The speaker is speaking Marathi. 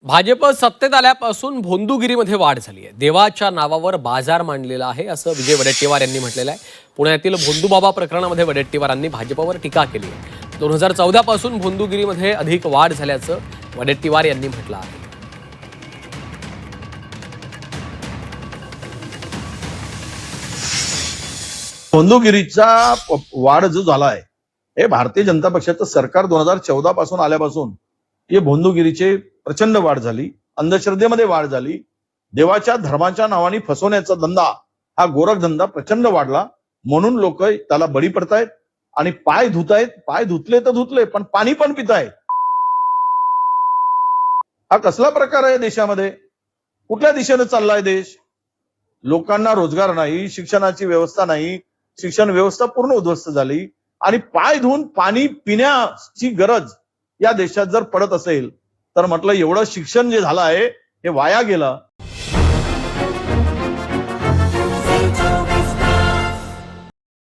भाजप सत्तेत आल्यापासून भोंदूगिरीमध्ये वाढ झाली आहे. देवाच्या नावावर बाजार मांडलेला आहे असं विजय वडेट्टीवार यांनी म्हटलेलं आहे. पुण्यातील भोंदूबाबा प्रकरणामध्ये वडेट्टीवारांनी भाजपवर टीका केली आहे. 2014 पासून भोंदूगिरीमध्ये अधिक वाढ झाल्याचं वडेट्टीवार यांनी म्हटलं आहे. भोंदूगिरीचा वाढ जो झाला आहे हे भारतीय जनता पक्षाचं सरकार 2014 पासून आल्यापासून हे भोंदूगिरीचे प्रचंड वाढ झाली. अंधश्रद्धेमध्ये वाढ झाली. देवाच्या धर्माच्या नावाने फसवण्याचा धंदा, हा गोरखधंदा प्रचंड वाढला. म्हणून लोक त्याला बळी पडतायत आणि पाय धुतायत. पाय धुतले तर धुतले, पण पाणी पण पितायत. हा कसला प्रकार आहे देशामध्ये? कुठल्या दिशेने चाललाय देश? लोकांना रोजगार नाही, शिक्षणाची व्यवस्था नाही, शिक्षण व्यवस्था पूर्ण उद्ध्वस्त झाली आणि पाय धुवून पाणी पिण्याची गरज या देशात जर पडत असेल तर म्हटलं एवढं शिक्षण जे झालं आहे हे वाया गेलं.